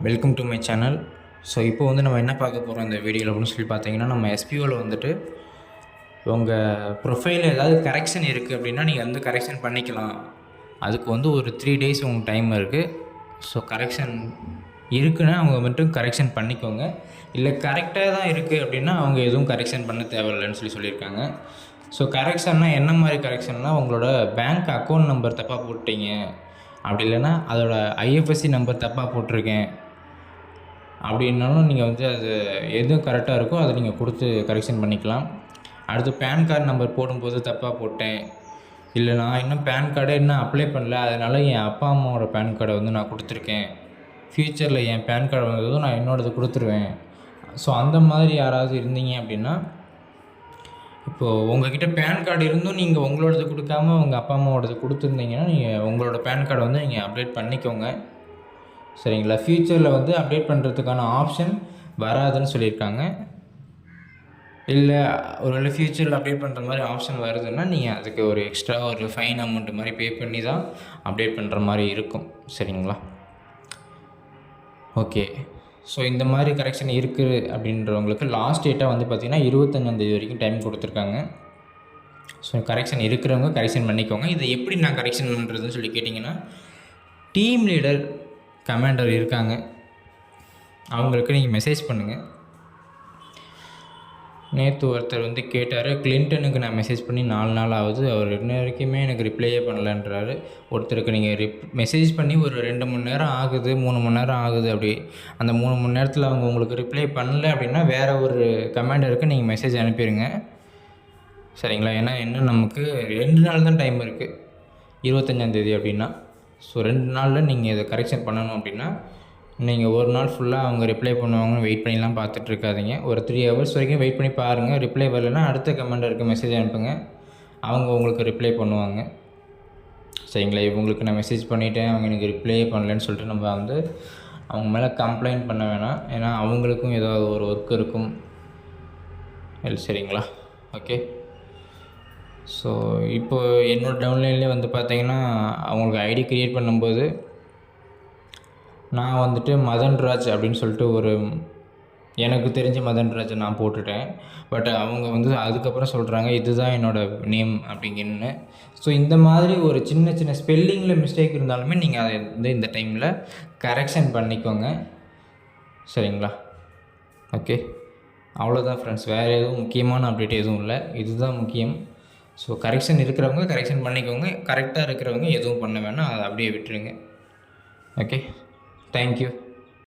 Welcome to my channel. So இப்போ வந்து நம்ம என்ன பார்க்க போகிறோம் இந்த வீடியோவில் அப்படின்னு சொல்லி பார்த்தீங்கன்னா, நம்ம எஸ்பிஓவில் வந்துட்டு உங்கள் ப்ரொஃபைலில் ஏதாவது கரெக்ஷன் இருக்குது அப்படின்னா நீங்கள் வந்து கரெக்ஷன் பண்ணிக்கலாம். அதுக்கு வந்து ஒரு 3 டேஸ் உங்களுக்கு டைம் இருக்குது. ஸோ கரெக்ஷன் இருக்குன்னா அவங்க மட்டும் கரெக்ஷன் பண்ணிக்கோங்க. இல்லை கரெக்டாக தான் இருக்குது அப்படின்னா அவங்க எதுவும் கரெக்ஷன் பண்ண தேவையில்லைன்னு சொல்லியிருக்காங்க. ஸோ கரெக்ஷன்னா என்ன மாதிரி கரெக்ஷன்னா, உங்களோட பேங்க் அக்கௌண்ட் நம்பர் தப்பாக போட்டீங்க, அப்படி இல்லைன்னா அதோட ஐஎஃப்எஸ்சி நம்பர் தப்பாக போட்டிருக்கேன் அப்படின்னாலும் நீங்கள் வந்து அது எது கரெக்டாக இருக்கோ அதை நீங்கள் கொடுத்து கரெக்ஷன் பண்ணிக்கலாம். அடுத்து பேன் கார்டு நம்பர் போடும்போது தப்பாக போட்டேன், இல்லை நான் இன்னும் பேன் கார்டே இன்னும் அப்ளை பண்ணல, அதனால் என் அப்பா அம்மாவோட பேன் கார்டை வந்து நான் கொடுத்துருக்கேன், ஃப்யூச்சரில் என் பேன் கார்டு வந்ததும் நான் என்னோடது கொடுத்துருவேன். ஸோ அந்த மாதிரி யாராவது இருந்தீங்க அப்படின்னா, இப்போது உங்கள்கிட்ட பேன் கார்டு இருந்தும் நீங்கள் உங்களோடது கொடுக்காம உங்கள் அப்பா அம்மாவோடது கொடுத்துருந்தீங்கன்னா நீங்கள் உங்களோட பேன் கார்டை வந்து நீங்கள் அப்டேட் பண்ணிக்கோங்க. சரிங்களா? ஃப்யூச்சரில் வந்து அப்டேட் பண்ணுறதுக்கான ஆப்ஷன் வராதுன்னு சொல்லியிருக்காங்க. இல்லை ஒருவேளை ஃப்யூச்சரில் அப்டேட் பண்ணுற மாதிரி ஆப்ஷன் வருதுன்னா நீங்கள் அதுக்கு ஒரு எக்ஸ்ட்ரா ஒரு ஃபைன் அமௌண்ட் மாதிரி பே பண்ணி தான் அப்டேட் பண்ணுற மாதிரி இருக்கும். சரிங்களா? ஓகே. ஸோ இந்த மாதிரி கரெக்ஷன் இருக்குது அப்படின்றவங்களுக்கு லாஸ்ட் டேட்டாக வந்து பார்த்திங்கன்னா 25ஆந்தேதி வரைக்கும் டைம் கொடுத்துருக்காங்க. ஸோ கரெக்ஷன் இருக்கிறவங்க கரெக்ஷன் பண்ணிக்கோங்க. இதை எப்படி நான் கரெக்ஷன் பண்ணுறதுன்னு சொல்லி கேட்டிங்கன்னா, டீம் லீடர் கமாண்டர் இருக்காங்க, அவங்களுக்கு நீங்கள் மெசேஜ் பண்ணுங்கள். நேற்று ஒருத்தர் வந்து கேட்டார், கிளின்டனுக்கு நான் மெசேஜ் பண்ணி 4 நாள் ஆகுது, அவர் இன்ன வரைக்குமே எனக்கு ரிப்ளையே பண்ணலன்றாரு. ஒருத்தருக்கு நீங்கள் மெசேஜ் பண்ணி ஒரு 2 மணி நேரம் ஆகுது, 3 மணி நேரம் ஆகுது, அப்படி அந்த 3 மணி நேரத்தில் அவங்க உங்களுக்கு ரிப்ளை பண்ணல அப்படின்னா வேறு ஒரு கமாண்டருக்கு நீங்கள் மெசேஜ் அனுப்பிடுங்க. சரிங்களா? ஏன்னா இன்னும் நமக்கு 2 நாள் தான் டைம் இருக்குது, 25ஆந்தேதி அப்படின்னா. ஸோ 2 நாளில் நீங்கள் இதை கரெக்ஷன் பண்ணணும் அப்படின்னா நீங்கள் ஒரு நாள் ஃபுல்லாக அவங்க ரிப்ளை பண்ணுவாங்கன்னு வெயிட் பண்ணிலாம் பார்த்துட்ருக்காதீங்க. ஒரு 3 ஹவர்ஸ் வரைக்கும் வெயிட் பண்ணி பாருங்கள். ரிப்ளை வரலைன்னா அடுத்த கமாண்டருக்கு மெசேஜ் அனுப்புங்க, அவங்க உங்களுக்கு ரிப்ளை பண்ணுவாங்க. சரிங்களா? இவங்களுக்கு நான் மெசேஜ் பண்ணிவிட்டேன், அவங்க எனக்கு ரிப்ளையே பண்ணலன்னு சொல்லிட்டு நம்ம வந்து அவங்க மேலே கம்ப்ளைண்ட் பண்ண வேணாம். ஏன்னா அவங்களுக்கும் ஏதாவது ஒரு ஒர்க் இருக்கும். சரிங்களா? ஓகே. ஸோ இப்போது என்னோடய டவுன்லைன்லேயே வந்து பார்த்திங்கன்னா அவங்களுக்கு ஐடி க்ரியேட் பண்ணும்போது நான் வந்துட்டு மதன்ராஜ் அப்படின்னு சொல்லிட்டு ஒரு எனக்கு தெரிஞ்ச மதன்ராஜை நான் போட்டுட்டேன். பட் அவங்க வந்து அதுக்கப்புறம் சொல்கிறாங்க இதுதான் என்னோடய நேம் அப்படிங்கன்னு. ஸோ இந்த மாதிரி ஒரு சின்ன சின்ன ஸ்பெல்லிங்கில் மிஸ்டேக் இருந்தாலுமே நீங்கள் அதை வந்து இந்த டைமில் கரெக்ஷன் பண்ணிக்கோங்க. சரிங்களா? ஓகே. அவ்வளோதான் ஃப்ரெண்ட்ஸ், வேறு எதுவும் முக்கியமான அப்டேட் எதுவும் இல்லை, இதுதான் முக்கியம். ஸோ கரெக்ஷன் இருக்கிறவங்க கரெக்ஷன் பண்ணிக்கோங்க, கரெக்டாக இருக்கிறவங்க எதுவும் பண்ண வேணாம், அதை அப்படியே விட்டுருங்க. ஓகே. Thank you.